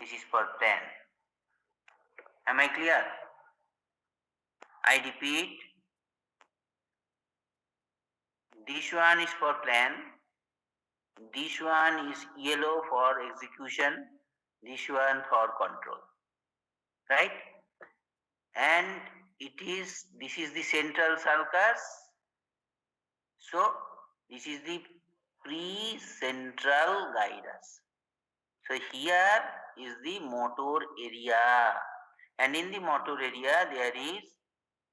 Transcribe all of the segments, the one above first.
This is for plan. Am I clear? I repeat, this one is for plan, this one is yellow for execution, this one for control, right? And this is the central sulcus. So this is the pre-central gyrus. So here is the motor area, and in the motor area there is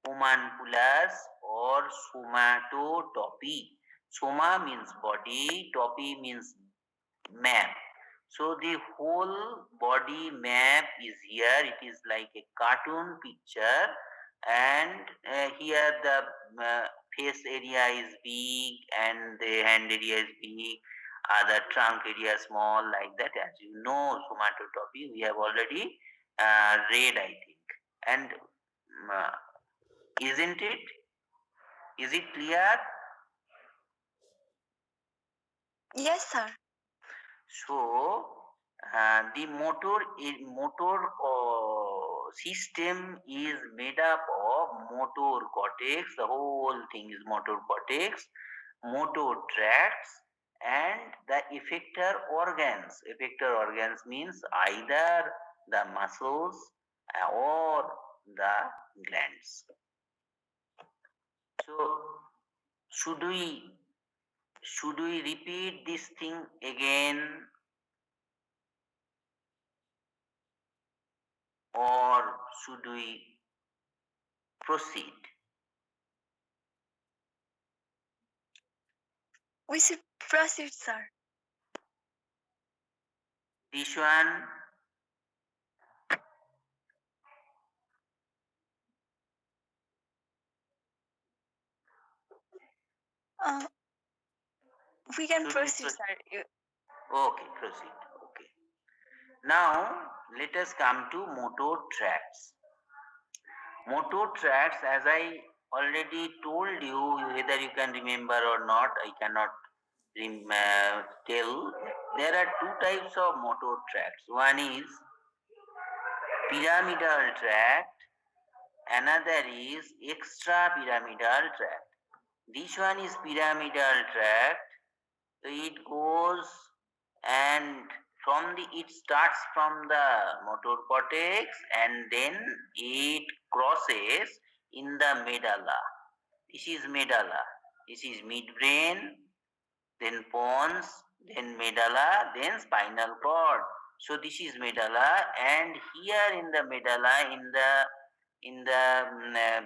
homunculus or somatotopy. Soma means body, topy means map. So the whole body map is here. It is like a cartoon picture, and here the face area is big and the hand area is big. The trunk area small, like that. As you know, somatotopy we have already read, I think. And isn't it? Is it clear? Yes, sir. So the motor system is made up of motor cortex. The whole thing is motor cortex, motor tracts, and the effector organs. Effector organs means either the muscles or the glands. So should we repeat this thing again, or should we proceed? We should proceed, sir. This one, we can should we proceed, sir. okay, proceed. Okay. Now let us come to motor tracts. Motor tracts, as I already told you, whether you can remember or not, I cannot tell. There are two types of motor tracts. One is pyramidal tract, another is extra pyramidal tract. This one is pyramidal tract. So it goes and it starts from the motor cortex and then it crosses in the medulla. This is medulla. This is midbrain, then pons, then medulla, then spinal cord. So this is medulla, and here in the medulla, in the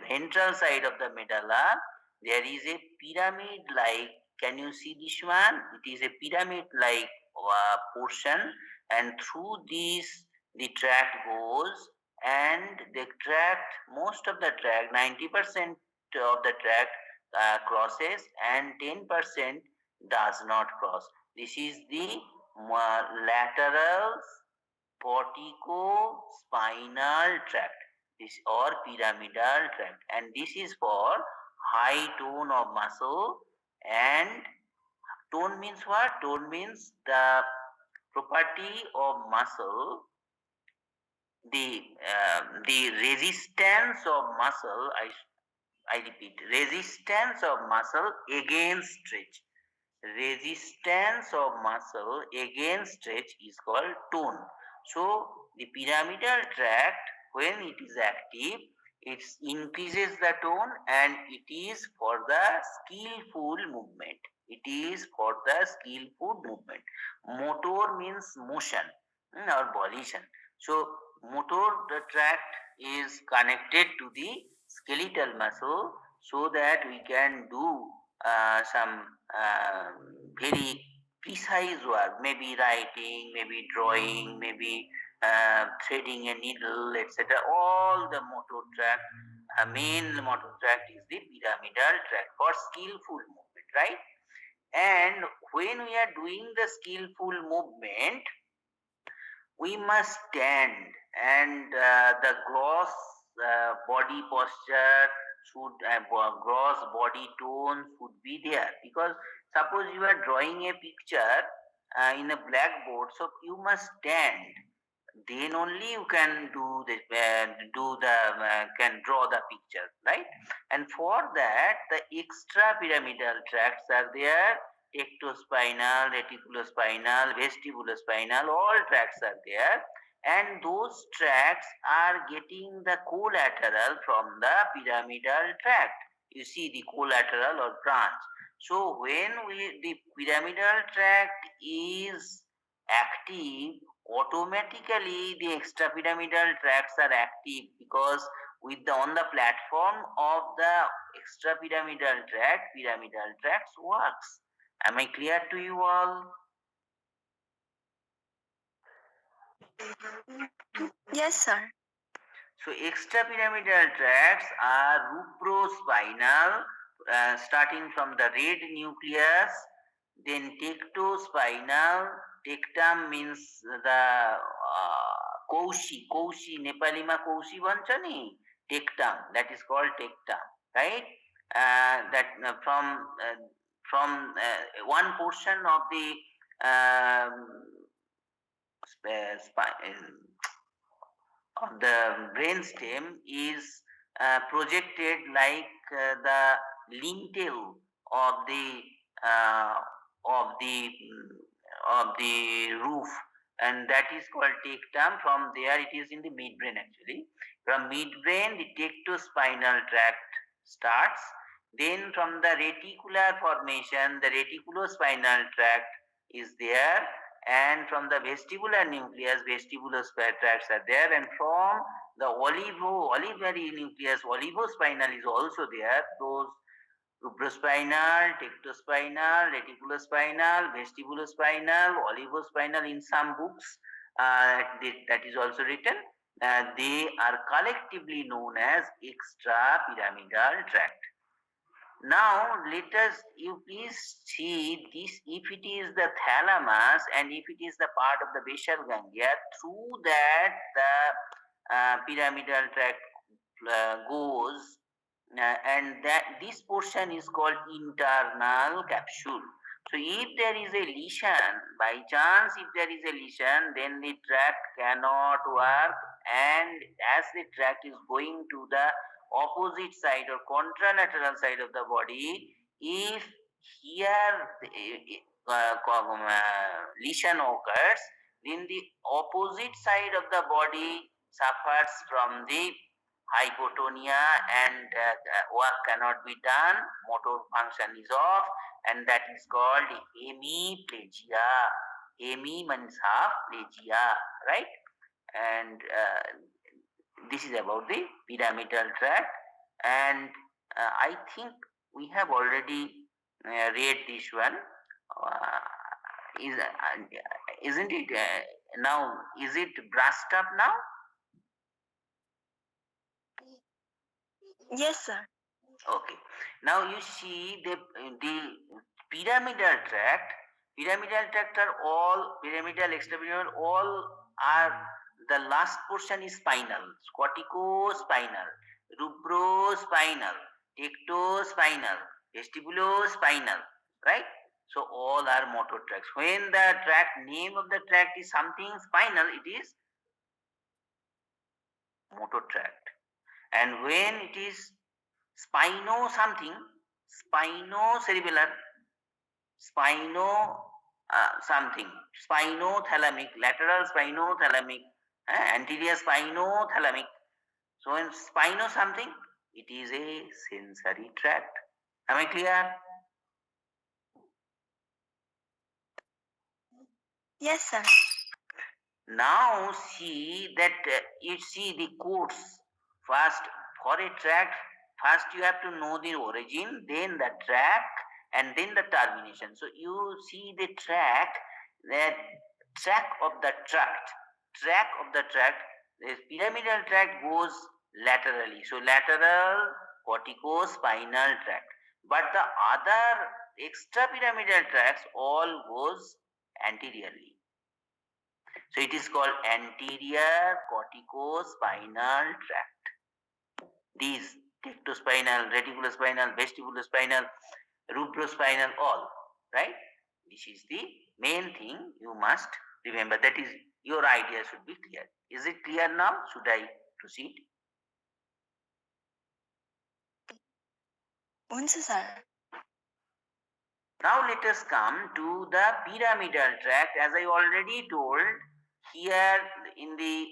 ventral side of the medulla, there is a pyramid like. Can you see this one? It is a pyramid like portion, and through this the tract goes, and the tract, most of the tract, 90% of the tract crosses, and 10% does not cross. This is the lateral portico-spinal tract, this or pyramidal tract, and this is for high tone of muscle. And tone means what? Tone means the property of muscle, the resistance of muscle. I repeat, resistance of muscle against stretch. Resistance of muscle against stretch is called tone. So the pyramidal tract, when it is active, it increases the tone, and it is for the skillful movement. It is for the skillful movement. Motor means motion or volition. So motor the tract is connected to the skeletal muscle, so that we can do some very precise work, maybe writing, maybe drawing, maybe threading a needle, etc. All the motor tract, main motor tract is the pyramidal tract for skillful movement, right? And when we are doing the skillful movement, we must stand, and the gross body posture should gross body tone should be there, because suppose you are drawing a picture in a blackboard, so you must stand. then only you can can draw the picture, right? And for that, the extra pyramidal tracts are there. Tectospinal, reticulospinal, vestibulospinal, all tracts are there, and those tracts are getting the collateral from the pyramidal tract. You see the collateral or branch. So when the pyramidal tract is active, automatically the extrapyramidal tracts are active, because with the on the platform of the extrapyramidal tract, pyramidal tracts works. Am I clear to you all? Yes, sir. So extrapyramidal tracts are rubrospinal, starting from the red nucleus, then tectospinal. Tectum means the Kaushi, Nepalima Kaushi भन्छ नि, tectum, that is called tectum, right? That from one portion of the of the brain stem is projected like the lintel of the uh, of the of the roof, and that is called tectum. From there it is in the midbrain actually. From midbrain the tectospinal tract starts. Then from the reticular formation, the reticulospinal tract is there, and from the vestibular nucleus, vestibular tracts are there, and from the olivary nucleus, olivospinal is also there. Those rubrospinal, tectospinal, reticulospinal, vestibulospinal, olivospinal in some books, that is also written. They are collectively known as extrapyramidal tract. Now let us, you please see this, if it is the thalamus and if it is the part of the basal ganglia, through that the pyramidal tract goes, and that this portion is called internal capsule. So if there is a lesion, by chance if there is a lesion, then the tract cannot work, and as the tract is going to the opposite side or contralateral side of the body, if here lesion occurs, then the opposite side of the body suffers from the hypotonia, and work cannot be done, motor function is off, and that is called hemiplegia. Hemi means half, plegia, right? And this is about the pyramidal tract, and I think we have already read this one. Uh, is isn't it now? Is it brushed up now? Yes, sir. Okay. Now you see the pyramidal tract. Pyramidal tract are all pyramidal, extrapyramidal, all are, the last portion is spinal, corticospinal, rubrospinal, tectospinal, vestibulospinal, right? So all are motor tracts. When the tract name of the tract is something spinal, it is motor tract. And when it is spino something, spinocerebellar, spino something, spinothalamic, lateral spinothalamic, anterior spinothalamic. So in spino something, it is a sensory tract. Am I clear? Yes, sir. Now see that you see the codes. First, for a tract, first you have to know the origin, then the track, and then the termination. So you see the track, the track of the tract, the pyramidal tract goes laterally. So lateral corticospinal tract. But the other extrapyramidal tracts all goes anteriorly. So it is called anterior corticospinal tract. These tectospinal, reticulospinal, vestibulospinal, rubrospinal, all, right? This is the main thing you must Remember, that is your idea should be clear. Is it clear now? Should I proceed? हुन्छ sir. Now let us come to the pyramidal tract. As I already told, here in the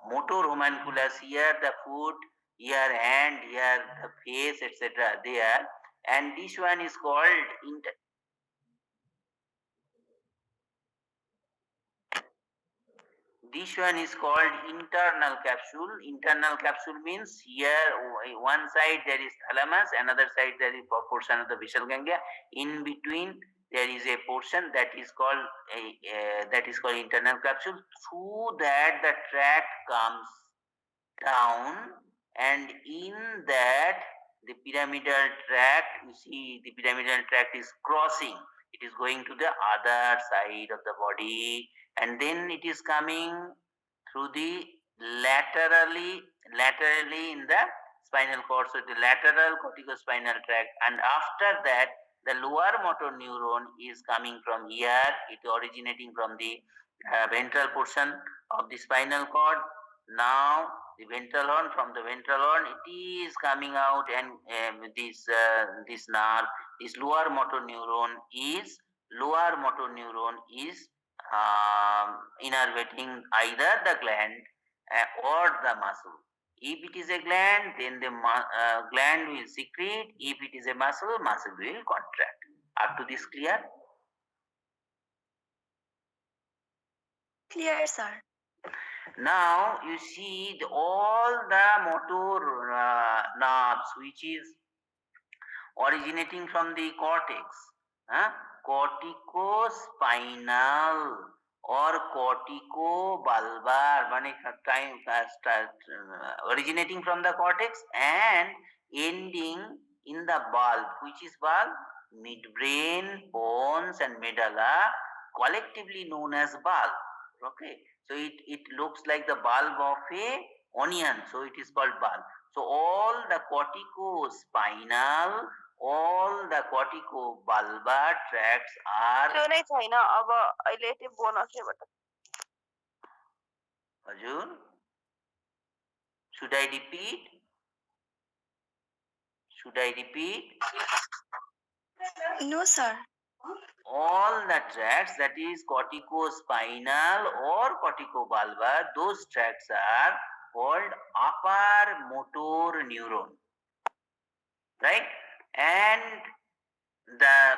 motor homunculus, here the foot, here hand, here the face, etc. there, and this one is called this one is called internal capsule. Internal capsule means here one side there is thalamus, another side there is a portion of the basal ganglia. In between there is a portion that is called internal capsule. Through that the tract comes down, and in that the pyramidal tract, you see the pyramidal tract is crossing. It is going to the other side of the body, and then it is coming through the laterally in the spinal cord, so the lateral corticospinal tract, and after that the lower motor neuron is coming from here. It originating from the ventral portion of the spinal cord. Now the ventral horn, from the ventral horn it is coming out, and this nerve, this lower motor neuron is innervating either the gland or the muscle. If it is a gland, then the gland will secrete. If it is a muscle, muscle will contract. Up to this clear? Clear sir. Now you see all the motor nerves which is originating from the cortex, corticospinal or corticobulbar, originating from the cortex and ending in the bulb. Which is bulb? Midbrain, bones and medulla, collectively known as bulb. Okay, so it looks like the bulb of a onion, so it is called bulb. So all the corticospinal, all the corticobulbar tracts are Hazur, should I repeat? Should I repeat? No sir. All the tracts, that is corticospinal or corticobulbar, those tracts are called upper motor neuron, right? And the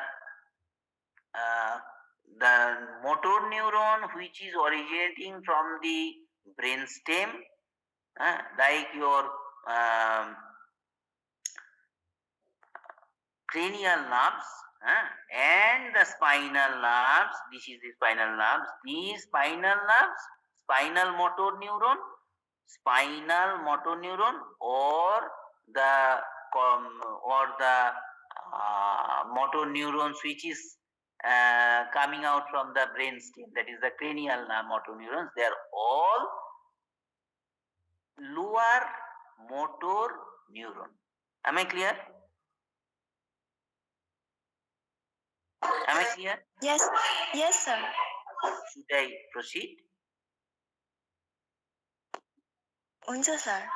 motor neuron which is originating from the brainstem, like your cranial nerves and the spinal nerves. This is the spinal nerves. These spinal nerves, spinal motor neuron, or the motor neurons which is coming out from the brainstem, that is the cranial motor neurons. They are all lower motor neuron. Am I clear? Am I clear? Yes. Yes sir. Should I proceed? हुन्छ sir.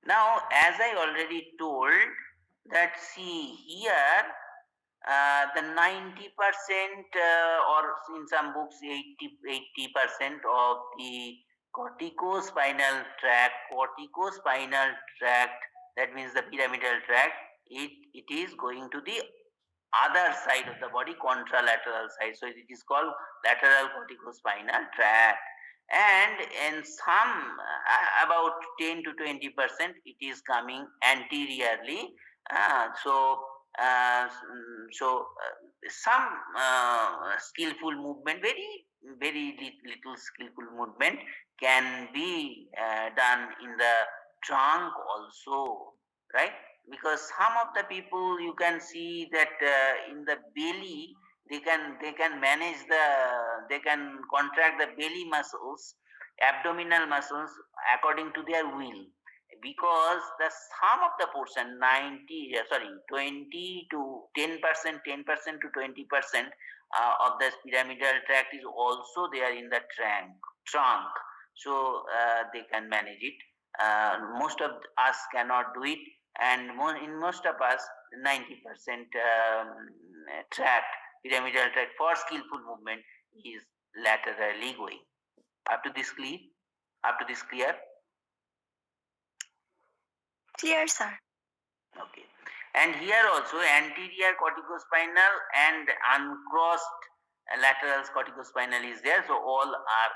Now, as I already told, that see here the 90% or in some books 80% of the corticospinal tract, that means the pyramidal tract, it is going to the other side of the body, contralateral side. So it is called lateral corticospinal tract. And in some about 10 to 20% it is coming anteriorly. Some skillful movement, very little skillful movement can be done in the trunk also, right? Because some of the people you can see that in the belly they can manage they can contract the belly muscles, abdominal muscles according to their will, because the sum of the portion 20 to 10% to 20% of the pyramidal tract is also there in the trunk. So they can manage it. Most of us cannot do it, and in most of us, 90% tract, pyramidal tract for skillful movement is laterally going. Up to this clear? Up to this clear? Clear, sir. Okay. And here also anterior corticospinal and uncrossed lateral corticospinal is there. So all are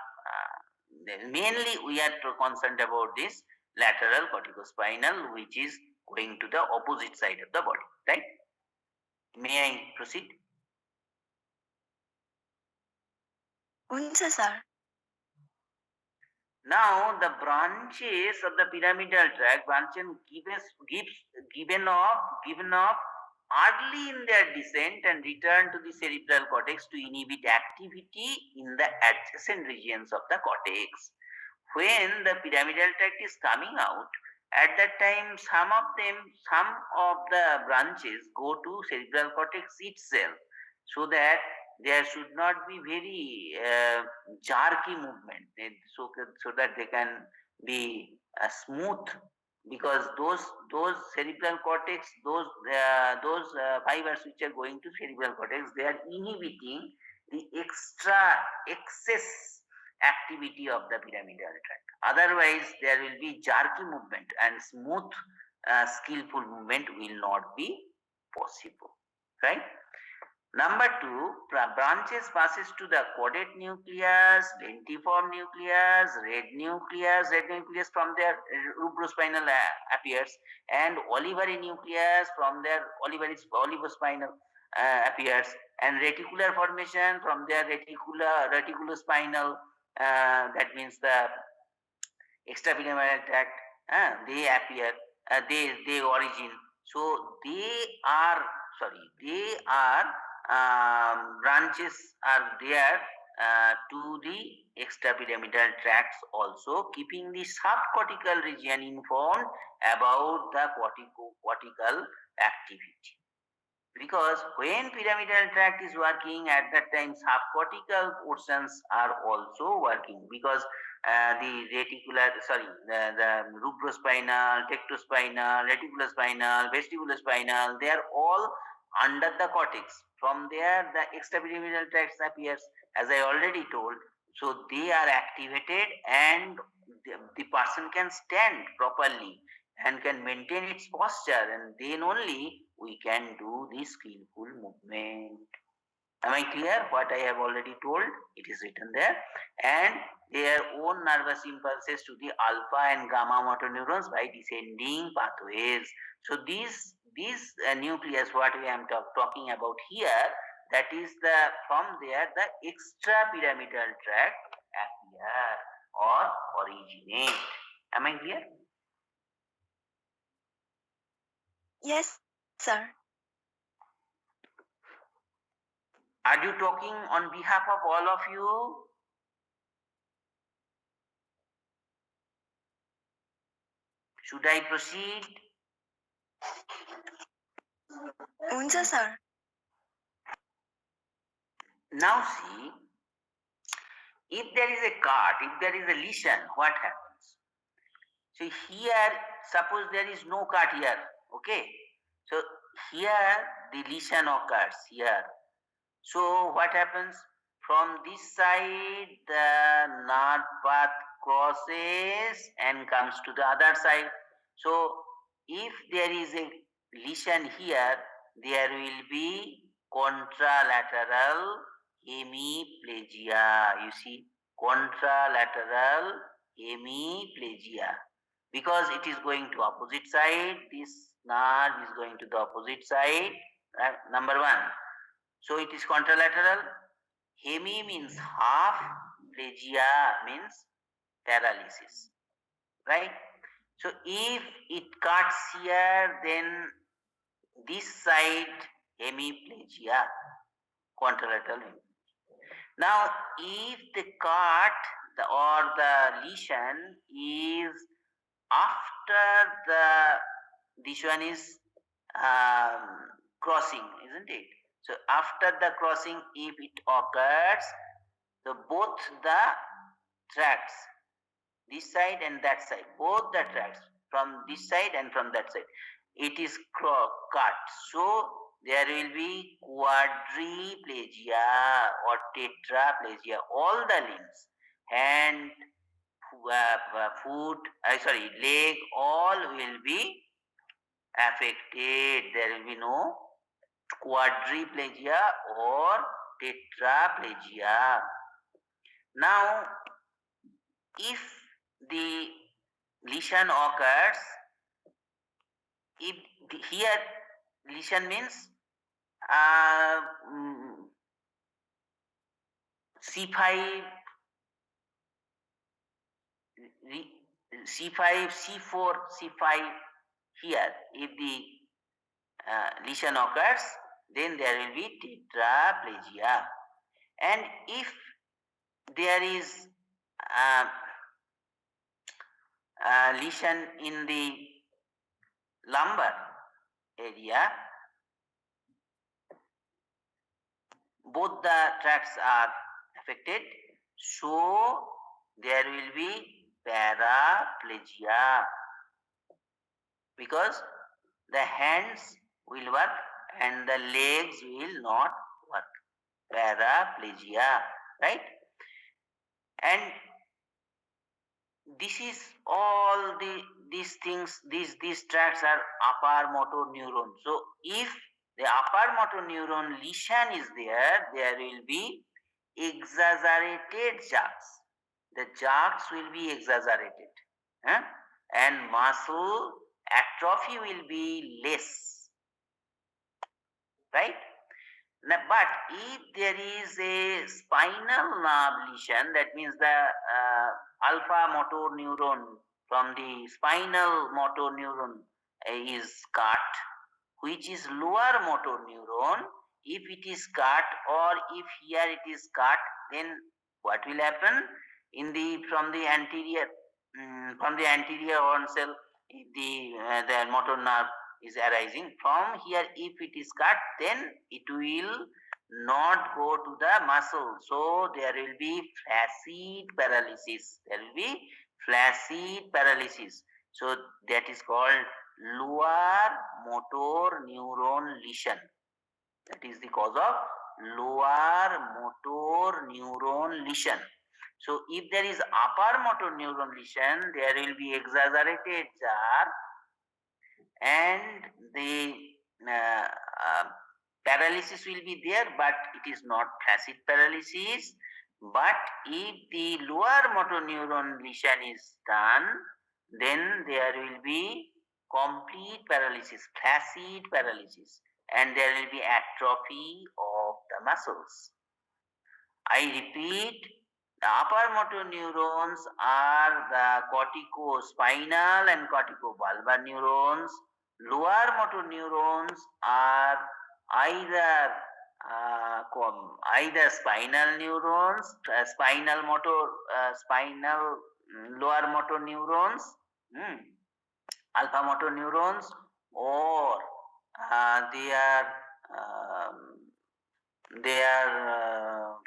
mainly we are concerned about this lateral corticospinal, which is going to the opposite side of the body, right? May I proceed? हुन्छ, sir. Now the branches of the pyramidal tract given off early in their descent and return to the cerebral cortex to inhibit activity in the adjacent regions of the cortex. When the pyramidal tract is coming out, at that time some of the branches go to cerebral cortex itself, so that there should not be very jerky movement, so that they can be smooth, because those cerebral cortex, those fibers which are going to cerebral cortex, they are inhibiting the excess activity of the pyramidal tract. Otherwise there will be jerky movement, and smooth skillful movement will not be possible, right? Number two, branches passes to the caudate nucleus, dentiform nucleus, red nucleus. Red nucleus from their rubrospinal appears, and olivary nucleus from their olivospinal appears, and reticular formation from their reticulospinal. That means the extrapyramidal tract. They appear. They origin. So they are branches are there to the extrapyramidal tracts also, keeping the subcortical region informed about the cortical activity. Because when pyramidal tract is working, at that time subcortical portions are also working, because the rubrospinal, tectospinal, reticulospinal, vestibulospinal, they are all under the cortex. From there the extrapyramidal tracts appears, as I already told. So they are activated, and the person can stand properly and can maintain its posture, and then only we can do the skillful movement. Am I clear? What I have already told, it is written there. And their own nervous impulses to the alpha and gamma motor neurons by descending pathways. So these nucleus, what we am talking about here, that is from there the extrapyramidal tract appear or originate. Am I clear? Yes, sir. Are you talking on behalf of all of you? Should I proceed? हुन्छ, sir. Now see, if there is a cut, if there is a lesion, what happens? So here, suppose there is no cut here, okay? So here the lesion occurs here. So what happens? From this side, the nerve path crosses and comes to the other side. So if there is a lesion here, there will be contralateral hemiplegia. You see, contralateral hemiplegia, because it is going to opposite side. This nerve is going to the opposite side. Number one. So it is contralateral. Hemi means half, plegia means paralysis, right? So if it cuts here, then this side hemiplegia, contralateral hemiplegia. Now, if the cut or the lesion is after this one is crossing, isn't it? So after the crossing, if it occurs, so both the tracks, this side and that side, both the tracks from this side and from that side, it is cut. So there will be quadriplegia or tetraplegia. All the limbs, hand, foot, leg, all will be affected. There will be no quadriplegia or tetraplegia. Now, if the lesion occurs, if here lesion means uh, mm, C5, C5, C4, C5 here. If the lesion occurs, then there will be tetraplegia. And if there is lesion in the lumbar area, both the tracts are affected, so there will be paraplegia, because the hands will work and the legs will not work. Paraplegia, right? And this is all these things, these tracts are upper motor neuron. So if the upper motor neuron lesion is there, there will be exaggerated jerks. The jerks will be exaggerated, and muscle atrophy will be less, right? Now, but if there is a spinal nerve lesion, that means the alpha motor neuron from the spinal motor neuron is cut, which is lower motor neuron. If it is cut, or if here it is cut, then what will happen? In the from the anterior horn cell, if the motor nerve is arising from here, if it is cut, then it will not go to the muscle, so there will be flaccid paralysis. So that is called lower motor neuron lesion. That is the cause of lower motor neuron lesion. So if there is upper motor neuron lesion, there will be exaggerated jar, and the uh, uh, paralysis will be there, but it is not flaccid paralysis. But if the lower motor neuron lesion is done, then there will be complete paralysis, flaccid paralysis, and there will be atrophy of the muscles. I repeat, the upper motor neurons are the corticospinal and corticobulbar neurons. Lower motor neurons are either either spinal neurons, spinal lower motor neurons, alpha motor neurons, or they are um,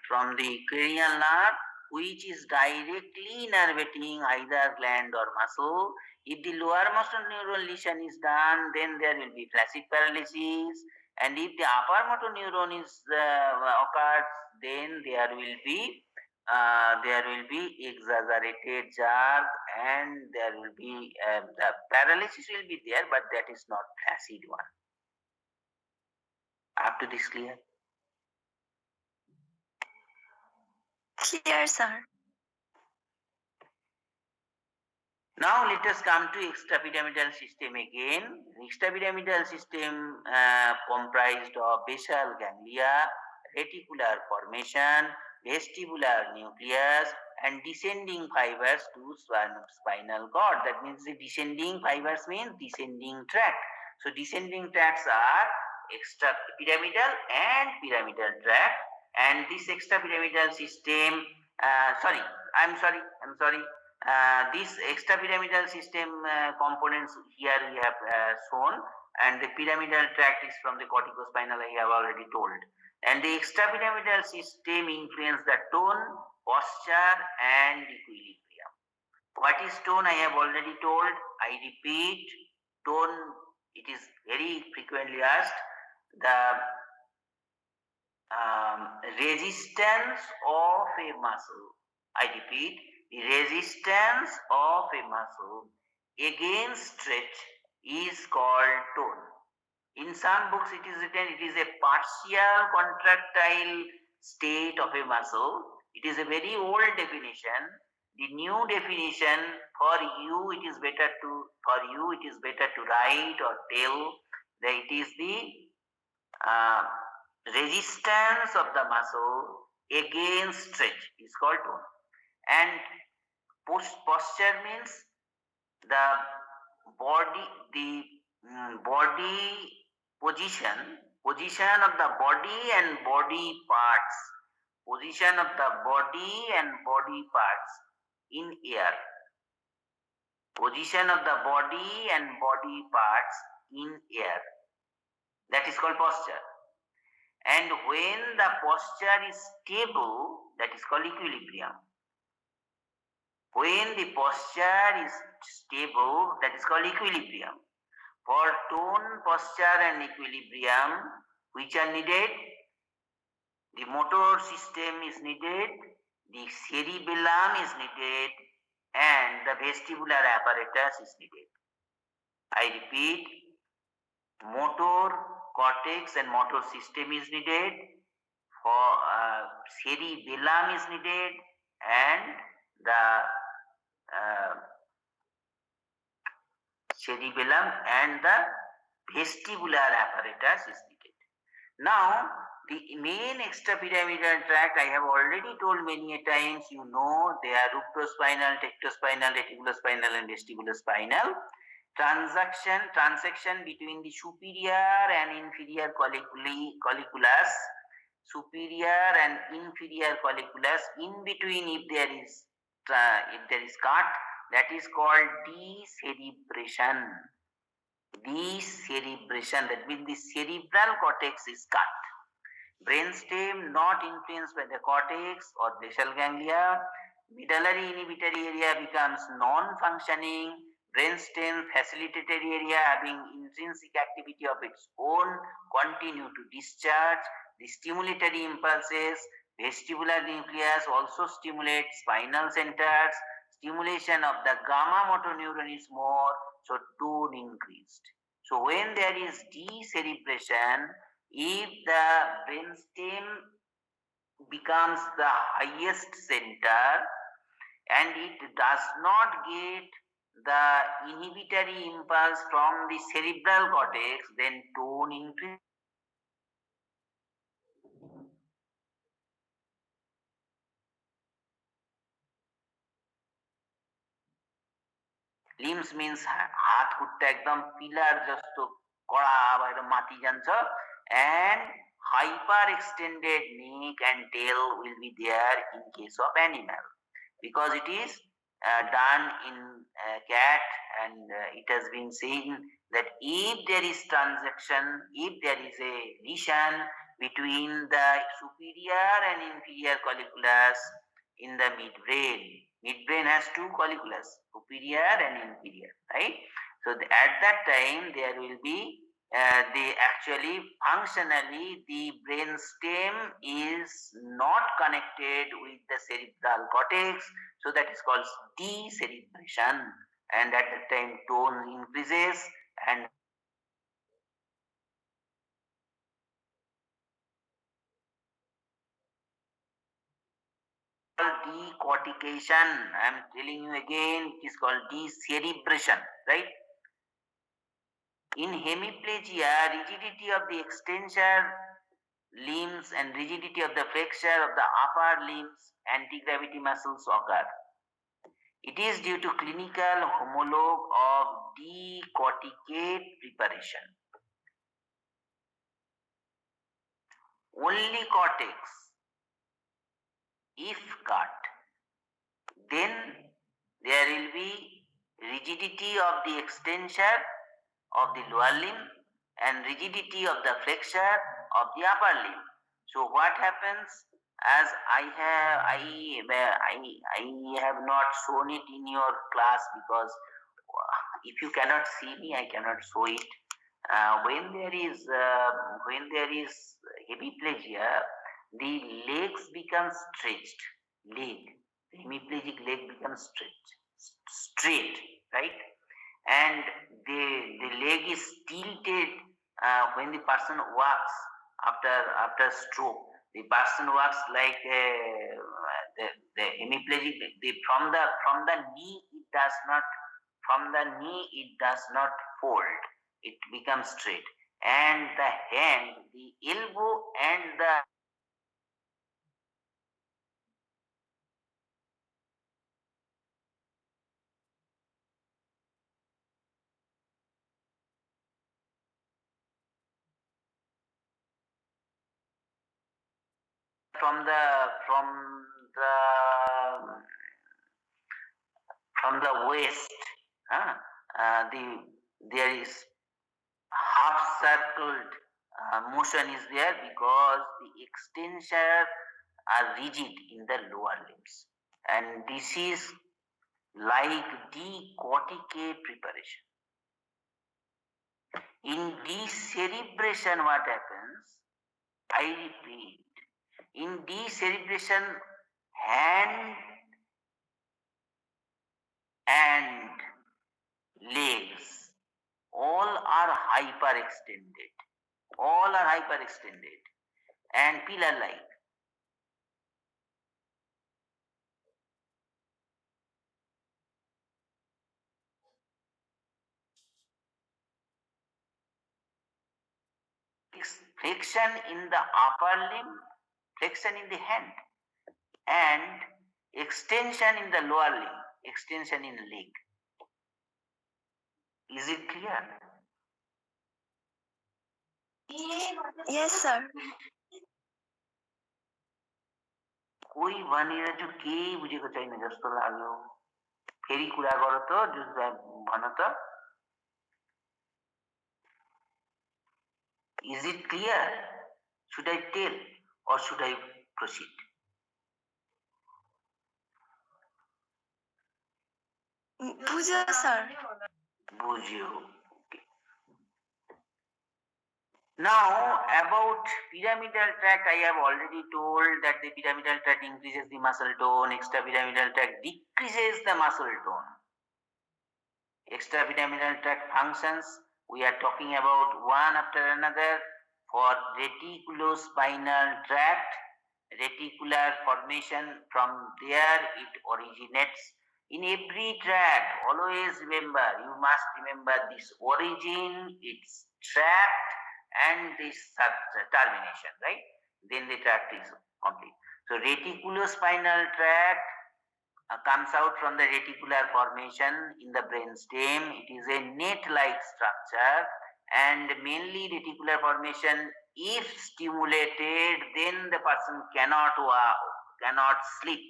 from the cranial nerve, which is directly innervating either gland or muscle. If the lower motor neuron lesion is done, then there will be flaccid paralysis, and if the upper motor neuron is occurred, then there will be exaggerated jerk, and there will be the paralysis will be there, but that is not flaccid one. Up to this clear? Clear, sir. Now let us come to extrapyramidal system again. Extrapyramidal system comprised of basal ganglia, reticular formation, vestibular nucleus, and descending fibers to spinal cord. That means the descending fibers means descending tract. So descending tracts are extrapyramidal and pyramidal tract. And this extrapyramidal system, I'm sorry. This extrapyramidal system components here we have shown, and the pyramidal tract is from the corticospinal, I have already told. And the extrapyramidal system influence the tone, posture and equilibrium. What is tone? I have already told. I repeat, tone, it is very frequently asked. The resistance of a muscle. I repeat, the resistance of a muscle against stretch is called tone. In some books it is written it is a partial contractile state of a muscle. It is a very old definition. The new definition for you it is better to write or tell that it is the uh, resistance of the muscle against stretch is called tone. And posture means the body, the body position of the body and body parts, position of the body and body parts in air, position of the body and body parts in air, that is called posture. And when the posture is stable, that is called equilibrium. When the posture is stable, that is called equilibrium. For tone, posture and equilibrium, which are needed? The motor system is needed, the cerebellum is needed, and the vestibular apparatus is needed. I repeat, motor cortex and motor system is needed, for cerebellum is needed, and the uh, cerebellum and the vestibular apparatus is needed. Now, the main extrapyramidal tract, I have already told many a times, you know, they are rubrospinal, tectospinal, reticulospinal and vestibulospinal. Transaction between the superior and inferior colliculus, superior and inferior colliculus, in between if there is cut, that is called decerebration. Decerebration, that means the cerebral cortex is cut. Brainstem not influenced by the cortex or basal ganglia. Medullary inhibitory area becomes non-functioning. Brainstem facilitatory area having intrinsic activity of its own continue to discharge. The stimulatory impulses, vestibular nucleus also stimulate spinal centers. Stimulation of the gamma motor neuron is more, so tone increased. So when there is decerebration, if the brainstem becomes the highest center and it does not get the inhibitory impulse from the cerebral cortex, then tone increases. Limbs means হাত খুঁটটা একদম pillar যস্ত কড়া বা এরকম মাটি জানছ, and hyper extended neck and tail will be there in case of animal, because it is done in cat, and it has been seen that if there is transaction, if there is a lesion between the superior and inferior colliculus in the midbrain. Midbrain has two colliculus, superior and inferior, right? So at that time there will be actually functionally the brain stem is not connected with the cerebral cortex, so that is called decerebration, and at that time tone increases and decortication. I am telling you again, it is called decerebration, right? In hemiplegia, rigidity of the extensor limbs and rigidity of the flexure of the upper limbs anti-gravity muscles occur. It is due to clinical homologue of decorticate preparation. Only cortex, if cut, then there will be rigidity of the extensor of the lower limb and rigidity of the flexure of the upper limb. So what happens, as I have not shown it in your class because if you cannot see me, I cannot show it. When there is hemiplegia, the legs become stretched. The hemiplegic leg becomes straight, right? And the leg is tilted when the person walks after stroke. The person walks like the hemiplegic. From the knee it does not fold. It becomes straight, and the hand, the elbow, and the from the the from the waist, huh? The there is half circled motion is there because the extension are rigid in the lower limbs, and this is like decorticate preparation. In decerebration, what happens? I repeat, in decerebration, hand and legs all are hyperextended and pillar like. Flexion in the upper limb, flexion in the hand, and extension in the lower limb, extension in leg. Is it clear? Yes, sir. कोही भनिरहेछु केही बुझेको छैन जस्तो लाग्यो, फेरि कुरा गर त, भन त. Is it clear? Should I tell or should I proceed? बुझ्यो सर. बुझ्यो. Now about pyramidal tract, I have already told that the pyramidal tract increases the muscle tone, extrapyramidal tract decreases the muscle tone. Extrapyramidal tract functions, we are talking about one after another. For reticulospinal tract, reticular formation, from there it originates. In every tract, always remember, you must remember this origin, its tract, and this termination, right? Then the tract is complete. So reticulospinal tract comes out from the reticular formation in the brainstem. It is a net-like structure, and mainly reticular formation, if stimulated, then the person cannot sleep.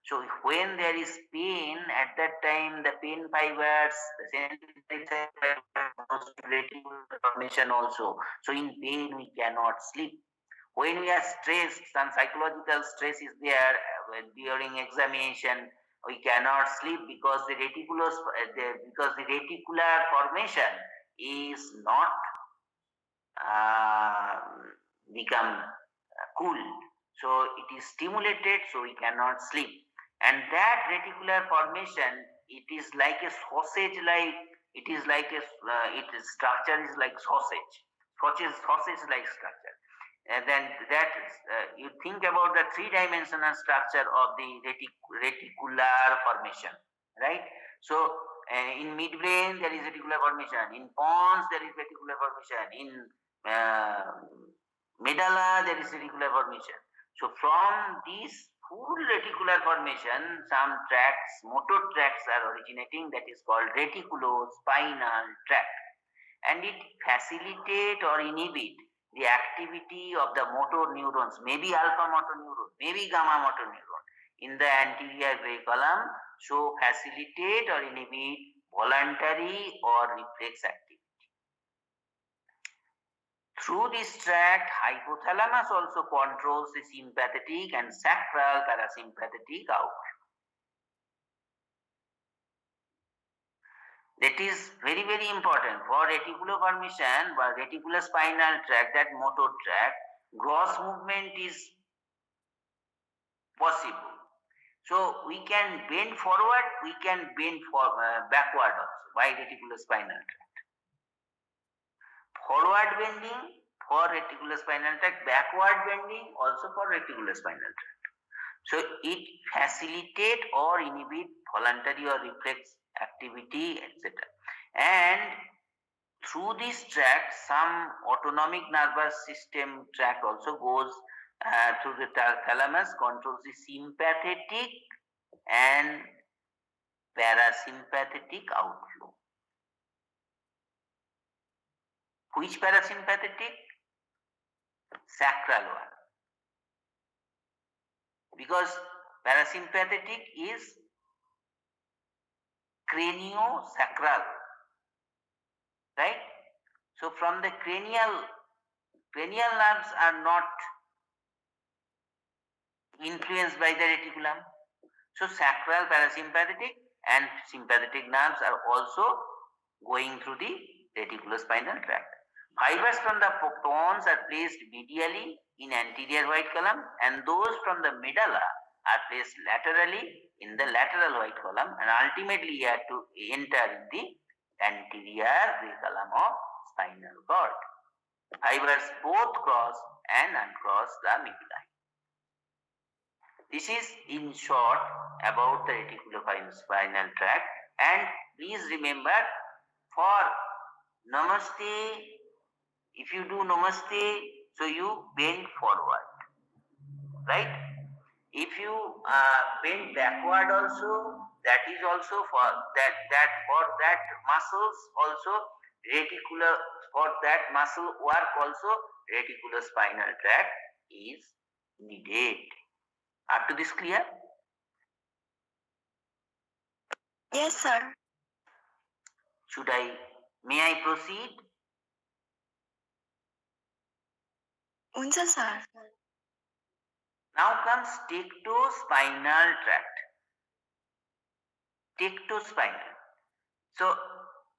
So when there is pain, at that time the pain fibers, the reticular formation also. So in pain we cannot sleep. When we are stressed, some psychological stress is there during examination, we cannot sleep because the reticular formation is not become cool. So it is stimulated, so we cannot sleep. And that reticular formation, it is like a sausage like, it is like a its structure is like sausage like structure. And then that you think about the three-dimensional structure of the reticular formation, right? So in midbrain there is reticular formation, in pons there is reticular formation, in medulla there is reticular formation. So from this full reticular formation, some tracts, motor tracts are originating, that is called reticulospinal tract, and it facilitate or inhibit the activity of the motor neurons, maybe alpha motor neuron, maybe gamma motor neuron in the anterior gray column, so facilitate or inhibit voluntary or reflex activity. Through this tract, hypothalamus also controls the sympathetic and sacral parasympathetic outflow. That is very, very important for reticuloformation or reticulospinal tract, that motor tract, gross movement is possible. So we can bend forward, we can bend backward also by reticulospinal tract. Forward bending for reticulospinal tract, backward bending also for reticulospinal tract. So it facilitate or inhibit voluntary or reflex activity, etc. And through this tract, some autonomic nervous system tract also goes through the thalamus, controls the sympathetic and parasympathetic outflow. Which parasympathetic? Sacral one. Because parasympathetic is craniosacral, right? So from the cranial nerves are not influenced by the reticulum. So sacral, parasympathetic and sympathetic nerves are also going through the reticulospinal tract. Fibers from the pons are placed medially in anterior white column, and those from the medulla are placed laterally in the lateral white column, and ultimately have to enter in the anterior gray column of spinal cord. Fibers both cross and uncross the medulla. This is in short about the reticulospinal tract. And please remember, for namaste, if you do namaste, so you bend forward, right? If you bend backward also, that is also for that muscles also reticular, for that muscle work also reticulospinal tract is needed. Up to this clear? Yes, sir. May I proceed? Unsa, sir. Now comes tectospinal tract. Tectospinal. So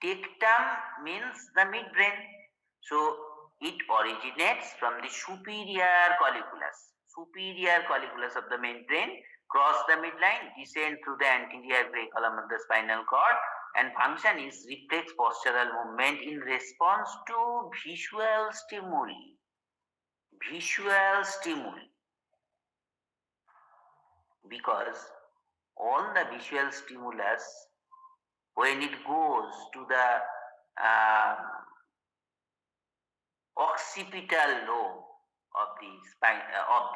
tectum means the midbrain. So it originates from the superior colliculus of the midbrain, cross the midline, descend through the anterior gray column of the spinal cord, and function is reflex postural movement in response to visual stimuli. Because all the visual stimulus, when it goes to the occipital lobe of the spine of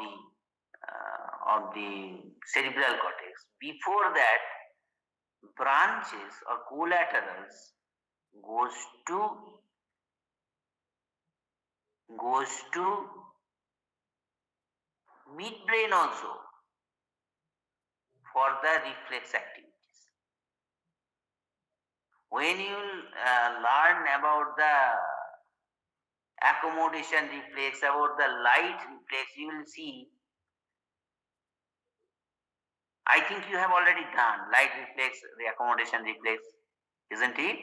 the cerebral cortex, before that branches or collaterals goes to midbrain also for the reflex activities. When you learn about the accommodation reflex, about the light reflex, you will see, I think you have already done light reflex, the accommodation reflex, isn't it?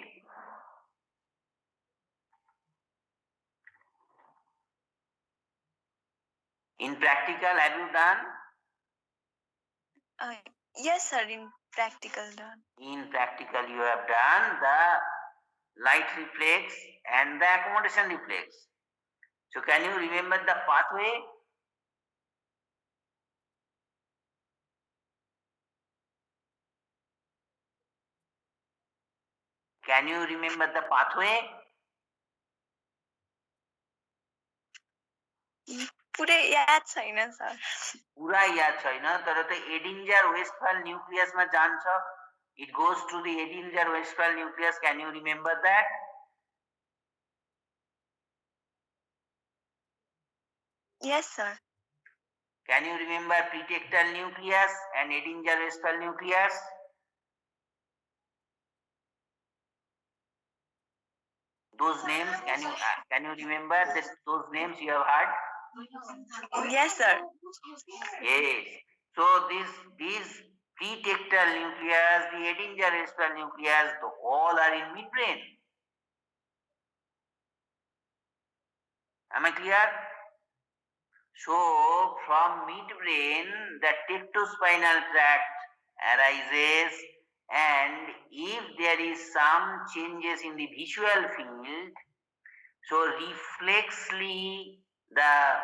In practical, have you done? Yes, sir. In practical done. In practical, you have done the light reflex and the accommodation reflex. So can you remember the pathway? Can you remember the pathway? पुरै याद छैन sir. पुरा याद छैन, तर त एडिन्जर Westphal न्यूक्लियसमा जान्छ. It goes to the Edinger Westphal nucleus. Can you remember that? Yes, sir. Can you remember pretectal nucleus and Edinger Westphal nucleus? Those names, can you remember those names you have heard? Yes, sir. Yes. So these pretectal nucleus, the Edinger-Restral nucleus, all are in midbrain. Am I clear? So from midbrain, the tectospinal tract arises, and if there is some changes in the visual field, so reflexly the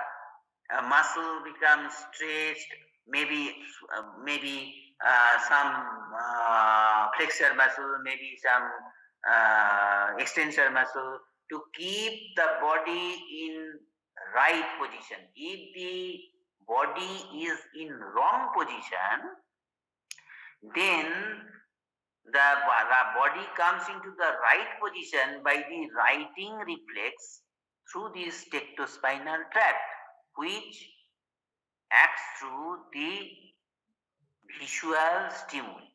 muscle becomes stretched, maybe some flexor muscle, maybe some extensor muscle, to keep the body in right position. If the body is in wrong position, then the body comes into the right position by the righting reflex through this tectospinal tract, which acts through the visual stimuli.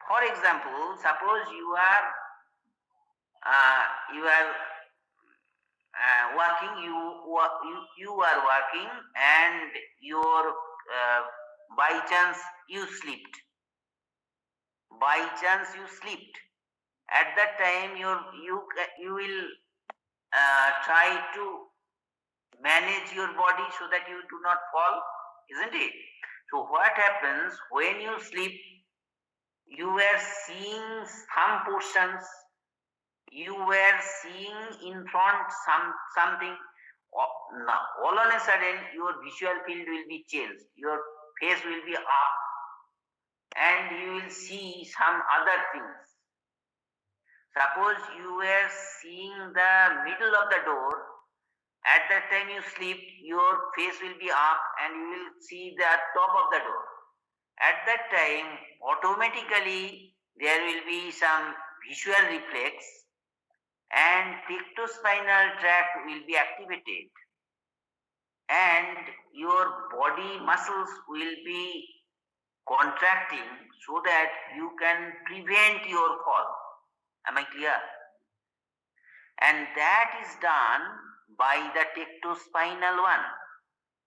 For example, suppose you are working, you are working, and your by chance you slipped. By chance you slipped. At that time, you will try to manage your body so that you do not fall, isn't it? So what happens when you sleep? You were seeing some portions, you were seeing in front something. Now all on a sudden your visual field will be changed, your face will be up, and you will see some other things. Suppose you were seeing the middle of the door. At that time you sleep, your face will be up and you will see the top of the door. At that time, automatically there will be some visual reflex and tectospinal tract will be activated, and your body muscles will be contracting so that you can prevent your fall. Am I clear? And that is done by the tectospinal one,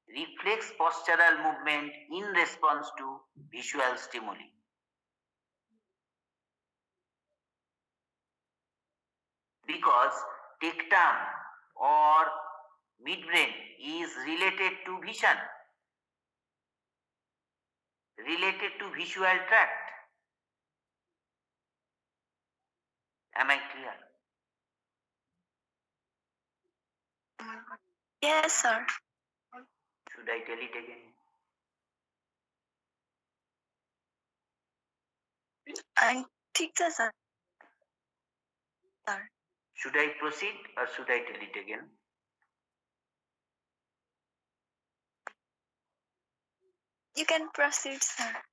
reflex postural movement in response to visual stimuli. Because tectum or midbrain is related to vision, related to visual tract. Am I clear? Yes, sir. Should I tell it again? And ठीक था sir. Sir. Should I proceed or should I tell it again? You can proceed, sir.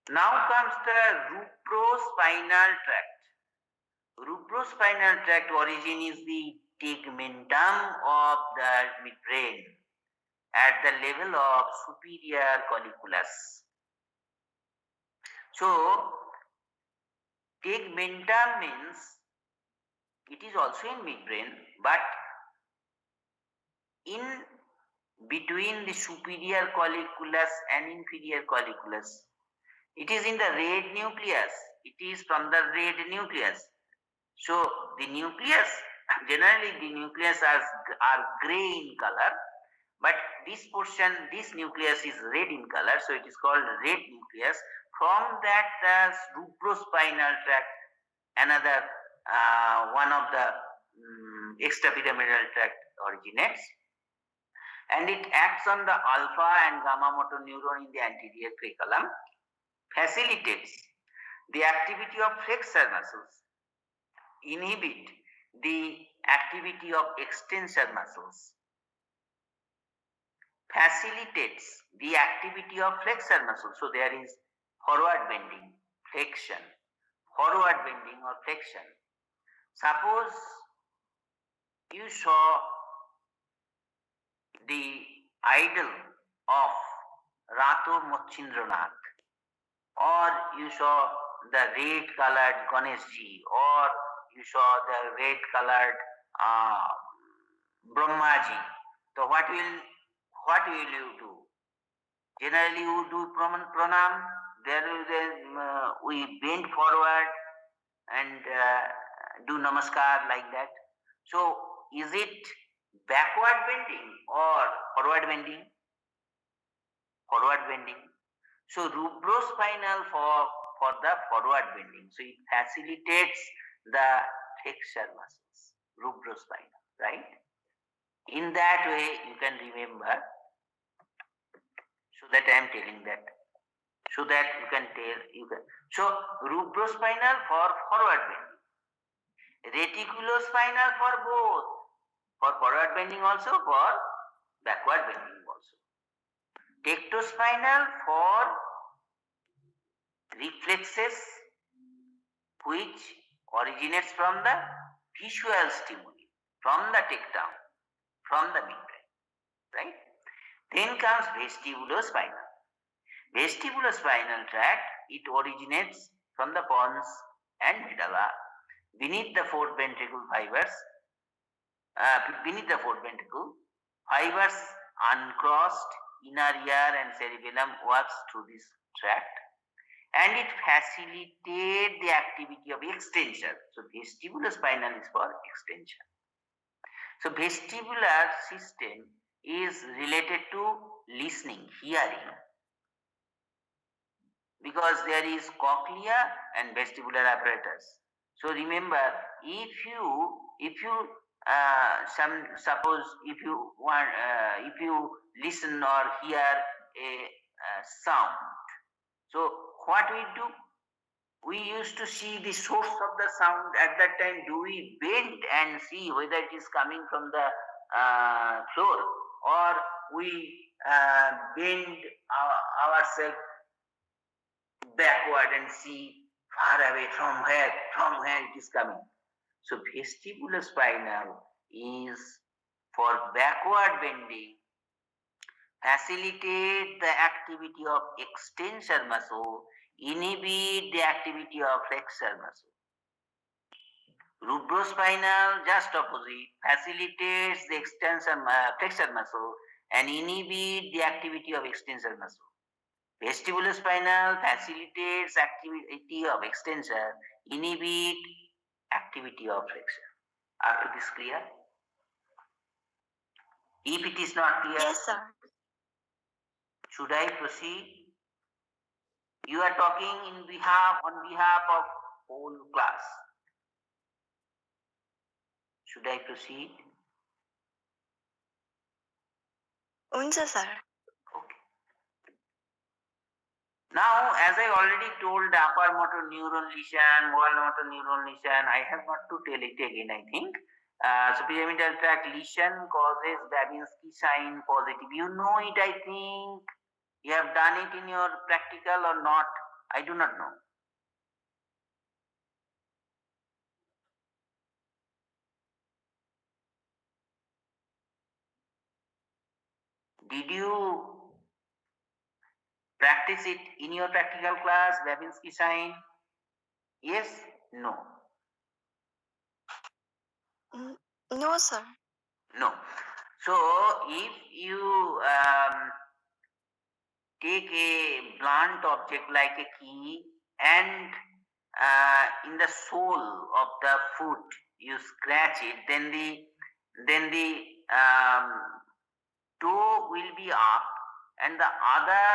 Now comes the rubrospinal tract. Rubrospinal tract origin is the tegmentum of the midbrain at the level of superior colliculus. So, tegmentum means it is also in midbrain, but in between the superior colliculus and inferior colliculus. It is in the red nucleus. It is from the red nucleus. So the nucleus, generally the nucleus are gray in color, but this portion, this nucleus is red in color, so it is called red nucleus. From that, the rubrospinal tract, another one of the extrapyramidal tract originates, and it acts on the alpha and gamma motor neuron in the anterior cerebellum, facilitates the activity of flexor muscles, inhibit the activity of extensor muscles, facilitates the activity of flexor muscles. So there is forward bending, flexion, forward bending or flexion. Suppose you saw the idol of Rato Mochindranath, or you saw the red colored Ganeshji, or you saw the red colored Brahmaji. So what will you do? Generally, you do pranam. There is we bend forward and do namaskar like that. So, is it backward bending or forward bending? Forward bending. So, rubrospinal for the forward bending. So, it facilitates the flexor muscles, rubrospinal, right? In that way, you can remember. So that I am telling that. So that you can tell you can. So, rubrospinal for forward bending, reticulospinal for both, for forward bending also, for backward bending also. Tectospinal for reflexes which originates from the visual stimuli, from the tectum, from the midbrain, right? Then comes vestibulospinal. Vestibulospinal tract, it originates from the pons and medulla beneath the fourth ventricle fibers. Beneath the fourth ventricle, fibers uncrossed, inner ear and cerebellum works through this tract, and it facilitates the activity of extension. So vestibulospinal is for extension. So vestibular system is related to listening, hearing, because there is cochlea and vestibular apparatus. So remember, suppose if you listen or hear a sound, so what we do, we used to see the source of the sound. At that time, do we bend and see whether it is coming from the floor, or we bend ourselves backward and see far away from where it is coming? So vestibulospinal is for backward bending, facilitate the activity of extensor muscle, inhibit the activity of flexor muscle. Rubrospinal, just opposite, facilitates the flexor muscle and inhibit the activity of extensor muscle. Vestibulospinal facilitates activity of extensor, inhibit activity of flexor. Up to this clear? If it is not clear, Yes, sir. should I proceed? You are talking on behalf of whole class. Should I proceed? Unsa, sir. Okay. Now, as I already told, upper motor neuron lesion, moral motor neuron lesion, I have not to tell it again, I think. So pyramidal tract lesion causes Babinski sign positive. You know it, I think. You have done it in your practical or not? I do not know. Did you practice it in your practical class, Babinski sign? Yes? No? No, sir. No. So, if you take a blunt object like a key and in the sole of the foot you scratch it, then the toe will be up, and the other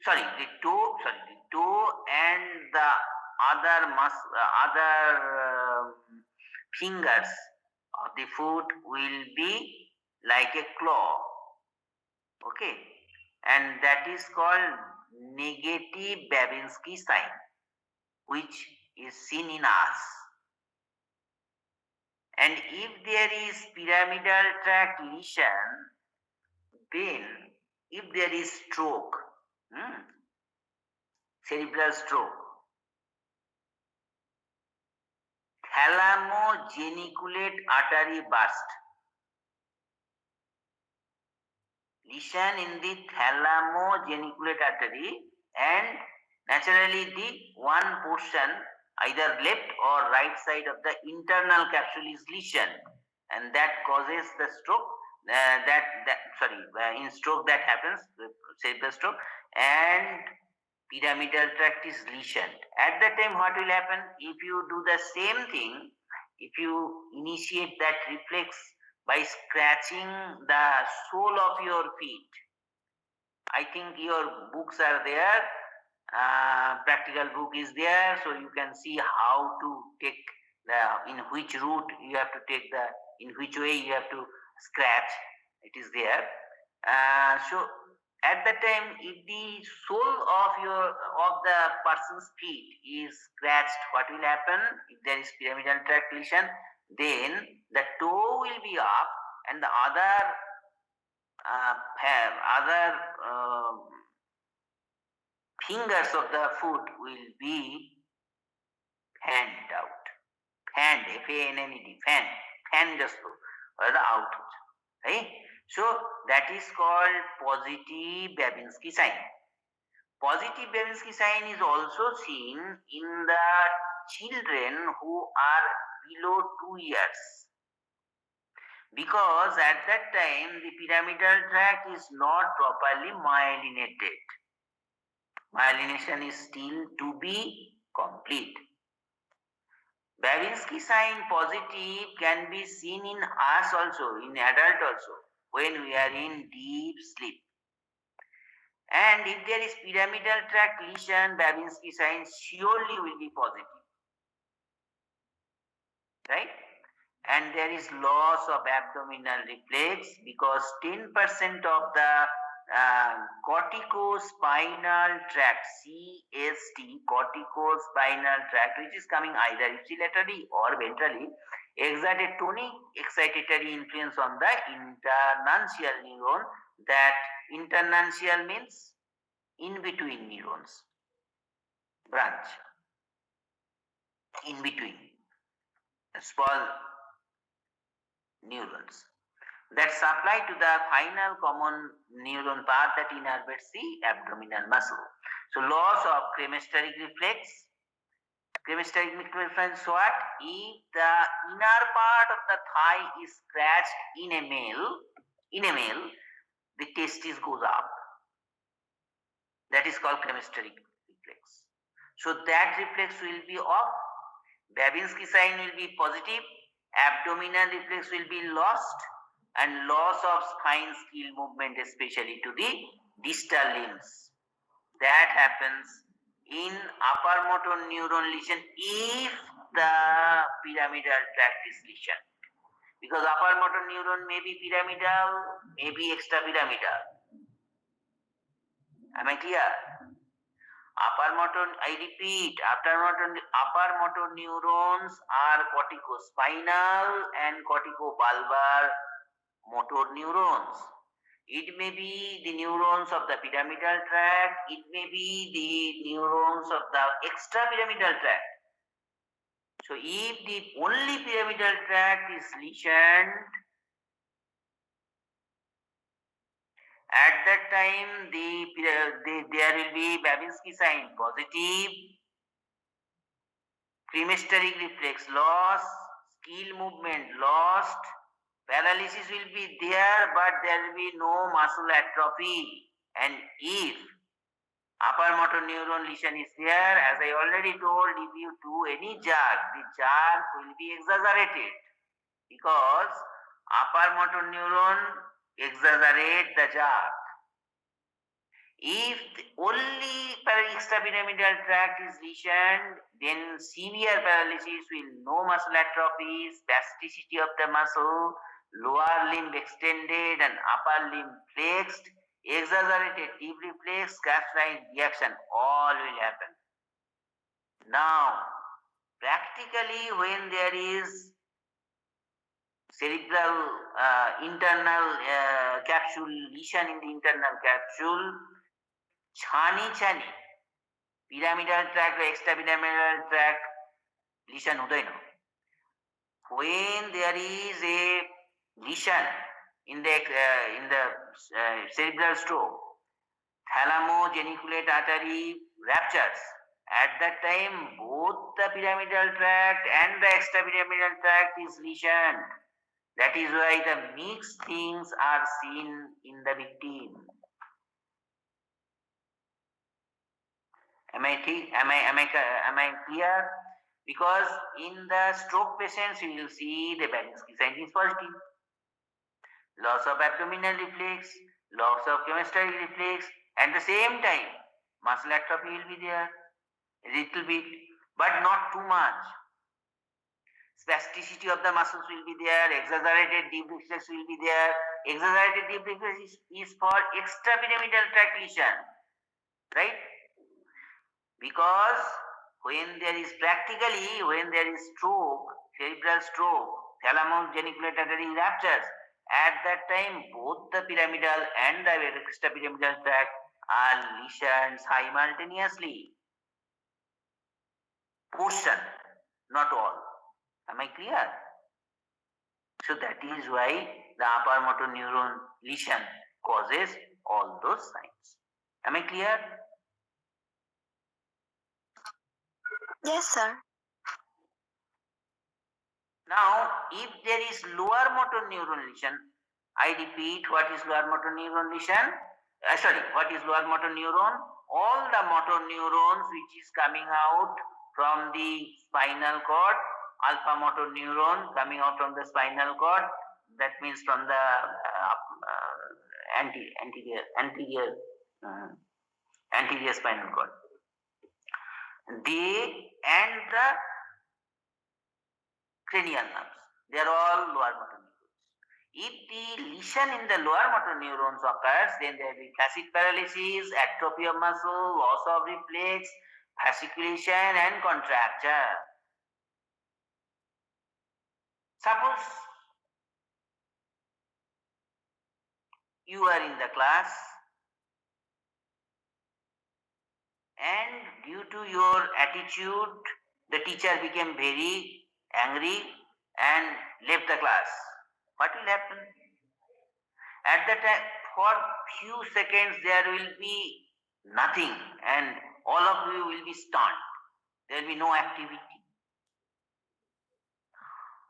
the toe and the other fingers of the foot will be like a claw. Okay, and that is called negative Babinski sign, which is seen in us. And if there is pyramidal tract lesion, then if there is stroke, cerebral stroke, thalamo-geniculate artery burst, lesion in the thalamo-geniculate artery, and Naturally, the one portion, either left or right side of the internal capsule is lesioned, and that causes the stroke. In stroke that happens, cerebral stroke, and pyramidal tract is lesioned. At that time, what will happen? If you do the same thing, if you initiate that reflex by scratching the sole of your feet, I think your books are there. Practical book is there, so you can see how to take in which route you have to take in which way you have to scratch. It is there. So at that time, if the sole of the person's feet is scratched, what will happen? If there is pyramidal tract lesion, then the toe will be up and the other fingers of the foot will be fanned out. Fanned, F-A-N-N-E-D, fan just or the out. Right? So that is called positive Babinski sign. Positive Babinski sign is also seen in the children who are below 2 years, because at that time the pyramidal tract is not properly myelinated. Myelination is still to be complete. Babinski sign positive can be seen in us also, in adult also, when we are in deep sleep. And if there is pyramidal tract lesion, Babinski sign surely will be positive, right? And there is loss of abdominal reflex because 10% of the corticospinal tract, CST, corticospinal tract, which is coming either ipsilaterally or ventrally, exert a tonic excitatory influence on the internuncial neuron. That internuncial means in between neurons, branch, in between, small neurons that supply to the final common neuron path that innervates the abdominal muscle. So loss of cremasteric reflex. Cremasteric reflex what? If the inner part of the thigh is scratched in a male, the testis goes up. That is called cremasteric reflex. So that reflex will be off. Babinski sign will be positive. Abdominal reflex will be lost, and loss of spine skill movement, especially to the distal limbs. That happens in upper motor neuron lesion if the pyramidal tract is lesion. Because upper motor neuron may be pyramidal, may be extrapyramidal. Am I clear? I repeat, upper motor neurons are corticospinal and corticobulbar motor neurons. It may be the neurons of the pyramidal tract, it may be the neurons of the extrapyramidal tract. So if the only pyramidal tract is lesioned, at that time there will be Babinski sign positive, cremasteric reflex loss, skill movement lost, paralysis will be there, but there will be no muscle atrophy. And if upper motor neuron lesion is there, as I already told, if you do any jerk, the jerk will be exaggerated because upper motor neuron exaggerate the jerk. If only extrapyramidal tract is lesioned, then severe paralysis with no muscle atrophy, spasticity of the muscle, lower limb extended and upper limb flexed, exaggerated deep reflex, scratch-line reaction, all will happen. Now, practically when there is cerebral internal capsule lesion in the internal capsule, छानी pyramidal tract or extrapyramidal tract lesion हुँदैन. When there is a lesion in the cerebral stroke, thalamo geniculate artery ruptures. At that time, both the pyramidal tract and the extrapyramidal tract is lesioned. That is why the mixed things are seen in the victim. Am I clear? Because in the stroke patients, you will see the Balinski sign is positive. Loss of abdominal reflex, loss of chemistry reflex, at the same time, muscle atrophy will be there, a little bit, but not too much. Spasticity of the muscles will be there, exaggerated deep reflex will be there. Exaggerated deep reflex is for extrapyramidal tract lesion, right? Because when there is stroke, cerebral stroke, thalamus-geniculate artery ruptures, at that time both the pyramidal and the extrapyramidal tract are lesioned simultaneously. Portion, not all. Am I clear? So that is why the upper motor neuron lesion causes all those signs. Am I clear? Yes, sir. Now, if there is lower motor neuron lesion, I repeat, what is lower motor neuron lesion? What is lower motor neuron? All the motor neurons which is coming out from the spinal cord, alpha motor neuron coming out from the spinal cord, that means from the anterior spinal cord. They and the cranial nerves, they are all lower motor neurons. If the lesion in the lower motor neurons occurs, then there will be flaccid paralysis, atrophy of muscle, loss of reflex, fasciculation and contracture. Suppose you are in the class and due to your attitude, the teacher became very angry and left the class. What will happen? At that time, for few seconds, there will be nothing and all of you will be stunned. There will be no activity.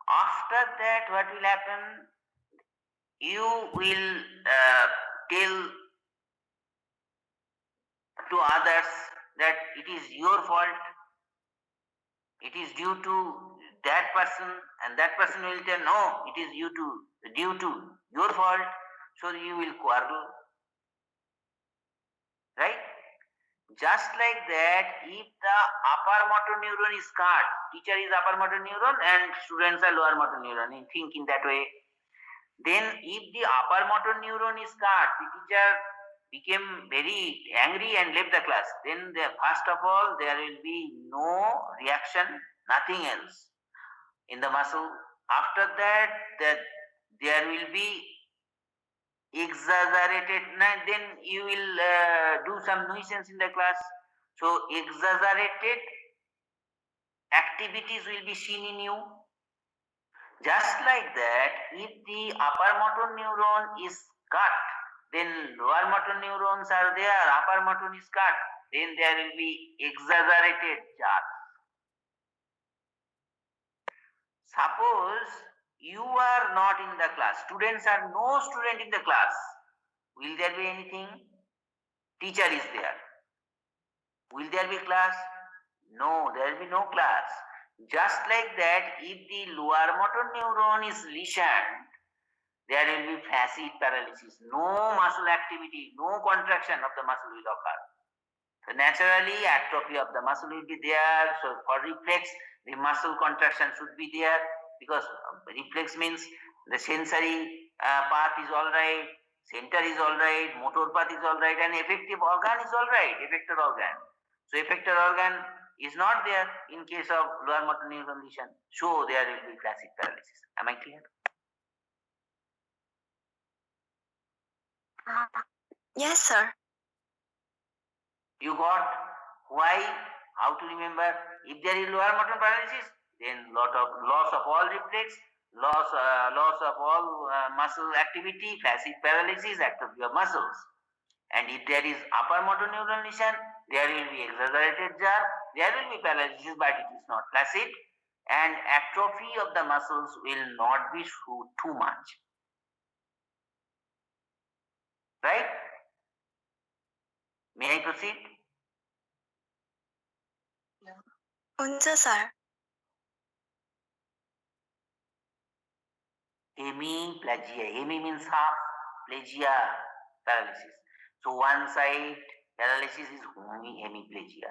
After that, what will happen? You will tell to others that it is your fault. It is due to that person, and that person will tell, no, it is due to your fault. So you will quarrel, right? Just like that, if the upper motor neuron is cut, teacher is upper motor neuron and students are lower motor neuron, think in that way. Then if the upper motor neuron is cut, the teacher became very angry and left the class. Then first of all, there will be no reaction, nothing else in the muscle. After that, there will be exaggerated, then you will do some nuisance in the class. So exaggerated activities will be seen in you. Just like that, if the upper motor neuron is cut, then lower motor neurons are there, upper motor is cut, then there will be exaggerated charge. Suppose you are not in the class, no student in the class, will there be anything? Teacher is there. Will there be class? No, there will be no class. Just like that, if the lower motor neuron is lesioned, there will be flaccid paralysis. No muscle activity, no contraction of the muscle will occur. So naturally, atrophy of the muscle will be there. So for reflex, the muscle contraction should be there, because reflex means the sensory path is all right, center is all right, motor path is all right, and effective organ is all right, effector organ. So effector organ is not there in case of lower motor neuron lesion. So there will be flaccid paralysis. Am I clear? Yes, sir. You got why? How to remember? If there is lower motor paralysis, then loss of all reflex, loss of all muscle activity, flaccid paralysis, atrophy of muscles. And if there is upper motor neuron lesion, there will be exaggerated jerk, there will be paralysis, but it is not flaccid, and atrophy of the muscles will not be too much. Right? May I proceed? हुन्छ sir. Hemiplegia. Hemi means half, plegia, paralysis. So one side paralysis is hemiplegia.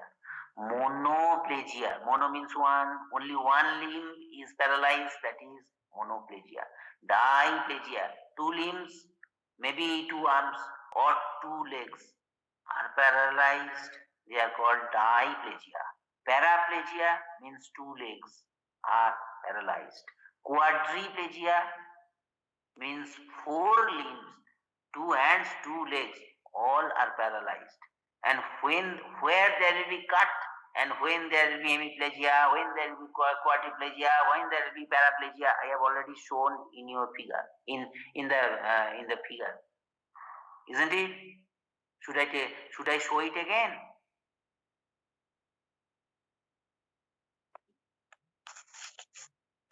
Monoplegia. Mono means one. Only one limb is paralyzed. That is monoplegia. Diplegia. Two limbs, maybe two arms or two legs are paralyzed. They are called diplegia. Paraplegia means two legs are paralyzed. Quadriplegia means four limbs, two hands, two legs, all are paralyzed. And where there will be cut, and when there will be hemiplegia, when there will be quadriplegia, when there will be paraplegia, I have already shown in your figure, in the figure, isn't it? Should I show it again?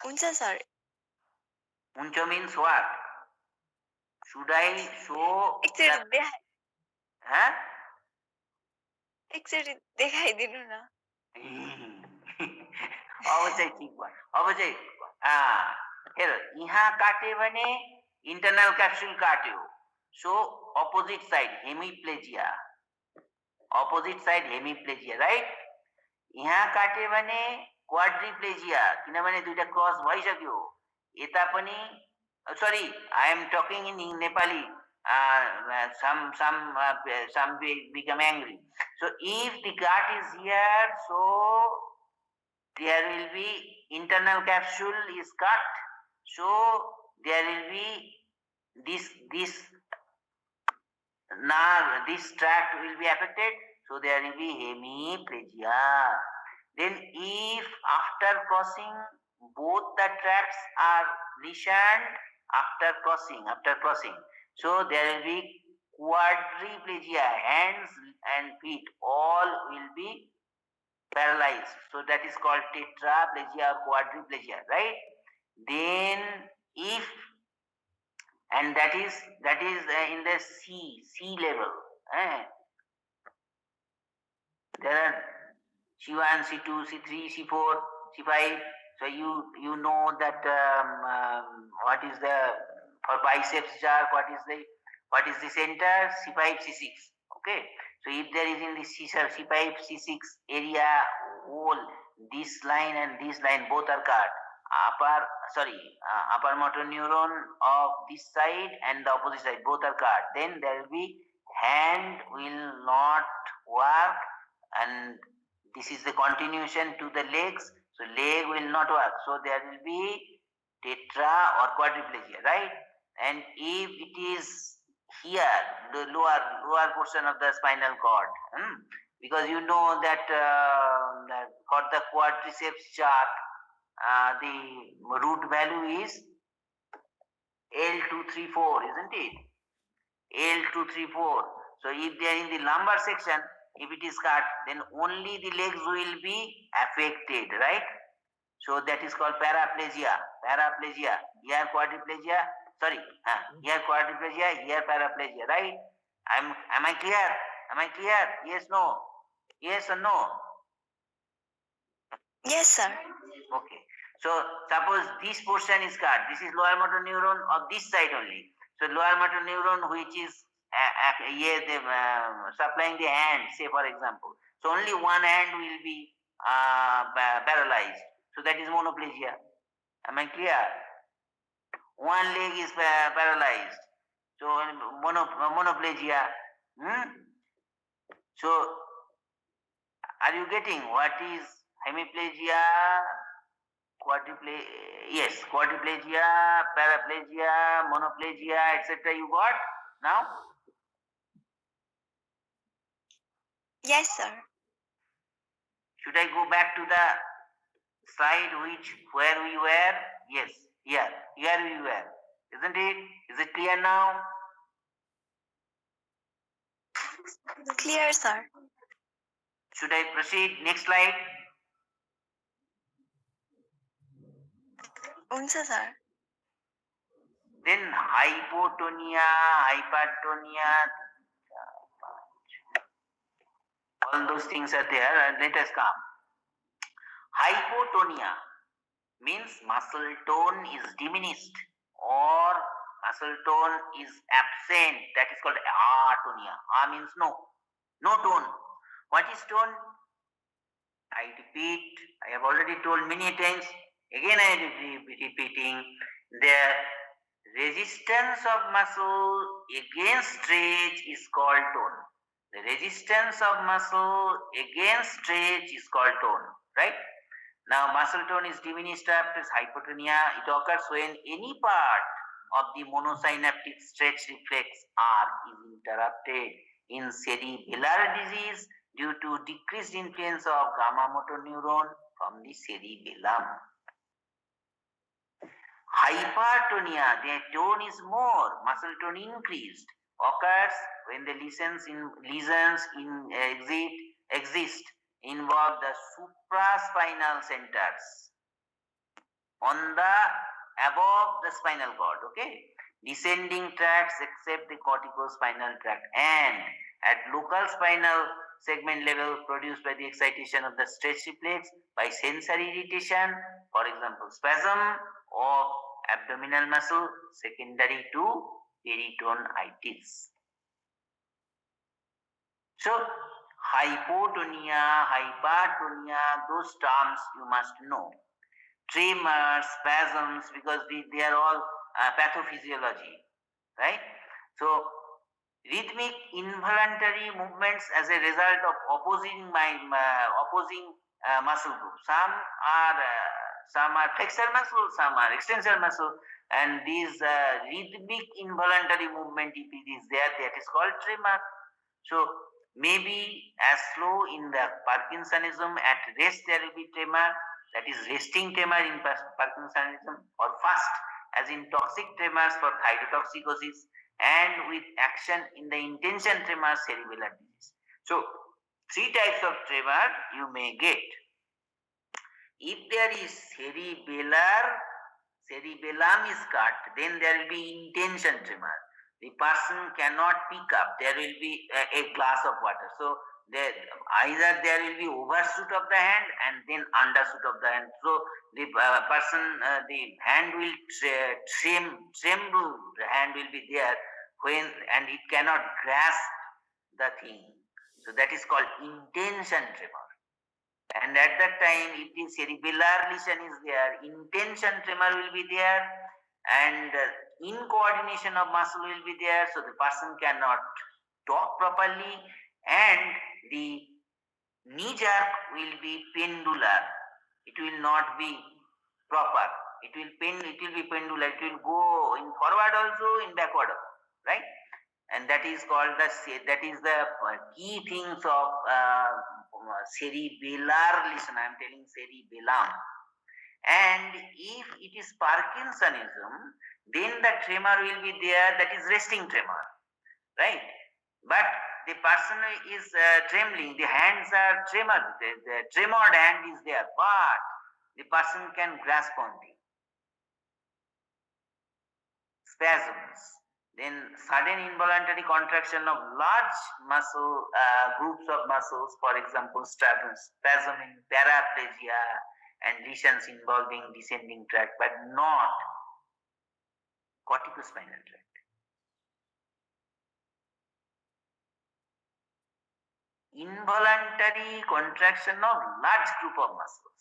हुन्छ sir. Uncha means what? Should I show? एकचोटि देखाइदिनु न. अब चाहिँ ठिक भयो. अब चाहिँ हेर यहाँ काट्यो भने इन्टरनल क्याप्सुल काट्यो. सो opposite side hemiplegia. Opposite side hemiplegia, right? यहाँ काट्यो भने क्वाड्रिप्लेजिया, किनभने दुईटा क्रस भइसक्यो. यता पनि सरी, I am talking in Nepali. Some become angry. So if the cut is here, so there will be internal capsule is cut. So there will be this tract will be affected. So there will be hemiplegia. Then if after crossing both the tracts are lesioned after crossing. So there will be quadriplegia, hands and feet all will be paralyzed. So that is called tetraplegia or quadriplegia, right? Then if, and that is in the C level. There are C1, C2, C3, C4, C5. So you know that what is the, for biceps jerk, what is the center? C5, C6. Okay. So if there is in the C5, C6 area, all this line and this line both are cut. Upper motor neuron of this side and the opposite side both are cut. Then there will be hand will not work, and this is the continuation to the legs. So leg will not work. So there will be tetra or quadriplegia, right? And if it is here, the lower portion of the spinal cord, because you know that for the quadriceps chart, the root value is L234, isn't it? L234. So if they are in the lumbar section, if it is cut, then only the legs will be affected, right? So that is called paraplegia. Here quadriplegia. Sorry, here quadriplegia, here paraplegia, right? Am I clear? Yes, no? Yes or no? Yes, sir. Okay. So suppose this portion is cut. This is lower motor neuron of this side only. So lower motor neuron which is supplying the hand, say for example. So only one hand will be paralyzed. So that is monoplegia. Am I clear? One leg is paralyzed. So monoplegia. So are you getting what is hemiplegia, quadriplegia, paraplegia, monoplegia, etc. You got now? Yes, sir. Should I go back to the slide where we were? Yes, here we were. Isn't it? Is it clear now? Clear, sir. Should I proceed? Next slide. हुन्छ sir. Then hypotonia, hypertonia, all those things are there. Let us come. Hypotonia means muscle tone is diminished or muscle tone is absent. That is called atonia. A means no tone. What is tone? I repeat, I have already told many times. Again, I am repeating. The resistance of muscle against stretch is called tone. The resistance of muscle against stretch is called tone, right? Now, muscle tone is diminished after hypotonia. It occurs when any part of the monosynaptic stretch reflex arc is interrupted in cerebellar disease due to decreased influence of gamma motor neuron from the cerebellum. Hypertonia, the tone is more, muscle tone increased, occurs when the lesions exist involve the supraspinal centers on the above the spinal cord, okay? Descending tracts except the corticospinal tract and at local spinal segment level produced by the excitation of the stretch reflex by sensory irritation, for example, spasm of abdominal muscle secondary to peritonitis. So, hypotonia, hypertonia, those terms you must know. Tremors, spasms, because they are all pathophysiology, right? So, rhythmic involuntary movements as a result of opposing muscle groups. Some are flexor muscle, some are extensor muscle, and these rhythmic involuntary movement, if it is there, that is called tremor. So maybe as slow in the Parkinsonism, at rest there will be tremor, that is resting tremor in Parkinsonism, or fast as in toxic tremors for thyrotoxicosis, and with action in the intention tremor cerebellar disease. So three types of tremor you may get. If there is cerebellum is cut, then there will be intention tremor. The person cannot pick up. There will be a glass of water. So either there will be overshoot of the hand and then undershoot of the hand. So the the hand will tremble. The hand will be there and it cannot grasp the thing. So that is called intention tremor. And at that time, if the cerebellar lesion is there, intention tremor will be there, and incoordination of muscle will be there, so the person cannot talk properly, and the knee jerk will be pendular. It will not be proper. It will be pendular. It will go in forward also, in backward also, right? And that is called the key things of cerebellar lesion. I am telling cerebellum. And if it is Parkinsonism, then the tremor will be there, that is resting tremor, right? But the person is trembling, the hands are tremored, the tremored hand is there, but the person can grasp on the spasms. Then sudden involuntary contraction of large muscle groups of muscles, for example, spasm in paraplegia and lesions involving descending tract, but not corticospinal tract. Involuntary contraction of large group of muscles.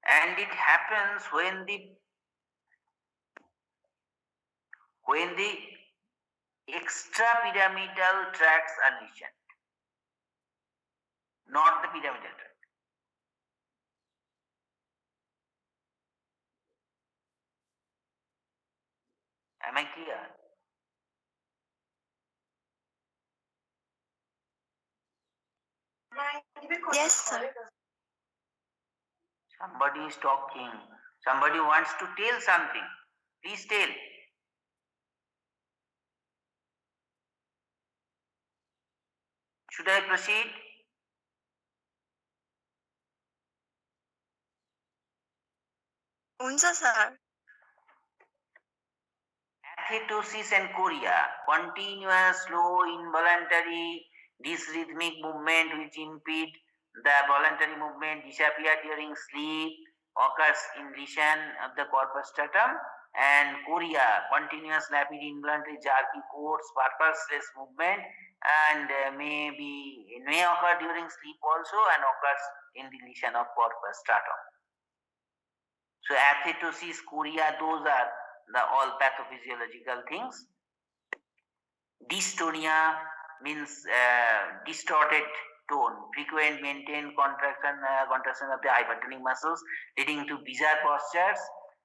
And it happens when the extrapyramidal tracts are lesioned, not the pyramidal tract. Am I clear? Yes, sir. Somebody is talking. Somebody wants to tell something. Please tell. Should I proceed? हुन्छ sir. Athetosis and chorea, continuous slow involuntary dysrhythmic movement which impede the voluntary movement, disappear during sleep, occurs in lesion of the corpus stratum, and chorea, continuous rapid involuntary jerky course, purposeless movement, and may occur during sleep also and occurs in the lesion of corpus stratum. So athetosis, chorea, those are the all pathophysiological things. Dystonia means distorted tone, frequent maintained contraction of the hypertonic muscles leading to bizarre postures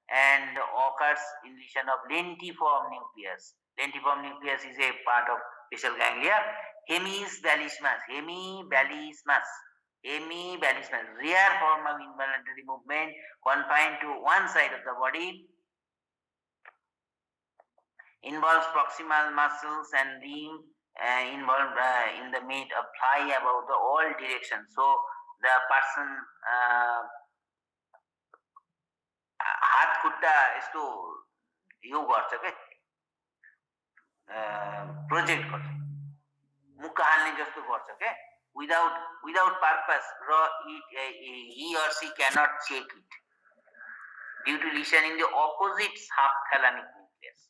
and occurs in lesion of lentiform nucleus. Lentiform nucleus is a part of basal ganglia. Hemibalismus, rare form of involuntary movement confined to one side of the body, involves proximal muscles and limb involved in the made of fly about the all directions. So the person हात खुट्टा यस्तो यो गर्छ के project गर्छ मुख हाल्ने जस्तो गर्छ के without purpose र he or she cannot check it due to lesion in the opposite subthalamic nucleus.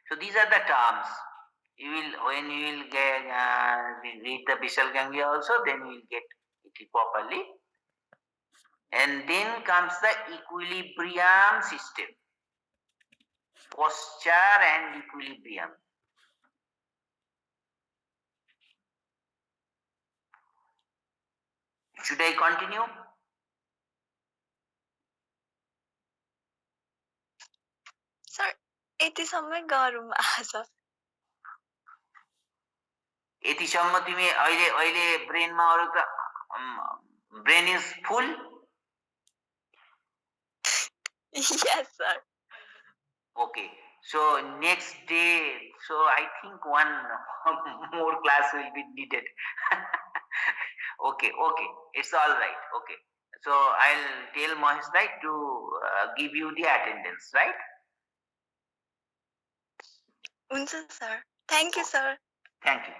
So these are the terms. When you will get read the basal ganglia also, then you will get it properly. And then comes the equilibrium system, posture and equilibrium. Should I continue? Sir यतिसम्मै गरौँ आज. यतिसम्म तिमी अहिले ब्रेनमा अरु त brain is full. Yes sir. Okay, so next day, so I think one more class will be needed. Okay, it's all right. Okay, so I'll tell Mahesh Bhai to give you the attendance, right? हुन्छ sir. Thank you sir. Thank you.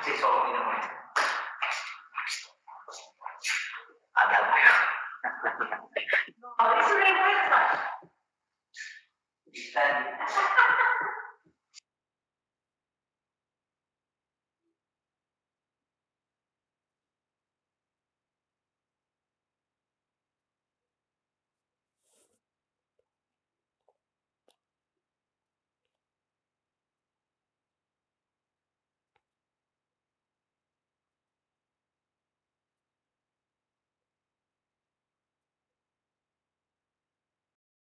Hello.